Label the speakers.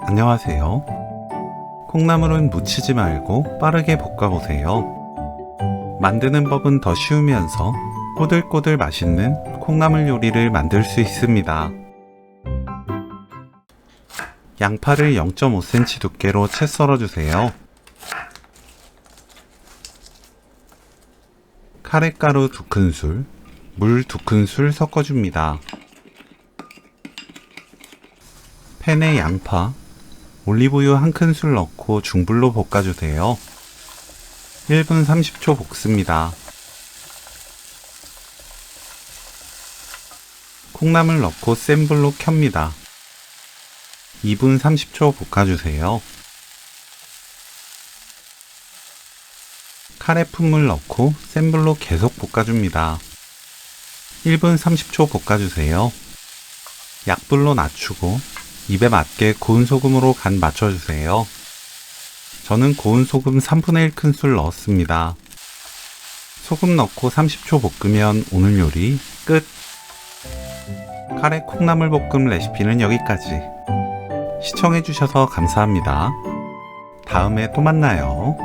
Speaker 1: 안녕하세요. 콩나물은 묻히지 말고 빠르게 볶아보세요. 만드는 법은 더 쉬우면서 꼬들꼬들 맛있는 콩나물 요리를 만들 수 있습니다. 양파를 0.5cm 두께로 채 썰어주세요. 카레가루 2큰술, 물 2큰술 섞어줍니다. 팬에 양파, 올리브유 1큰술 넣고 중불로 볶아주세요. 1분 30초 볶습니다. 콩나물 넣고 센 불로 켭니다. 2분 30초 볶아주세요. 카레 푼물 넣고 센 불로 계속 볶아줍니다. 1분 30초 볶아주세요. 약불로 낮추고 입에 맞게 고운 소금으로 간 맞춰주세요. 저는 고운 소금 3분의 1큰술 넣었습니다. 소금 넣고 30초 볶으면 오늘 요리 끝! 카레 콩나물 볶음 레시피는 여기까지. 시청해주셔서 감사합니다. 다음에 또 만나요.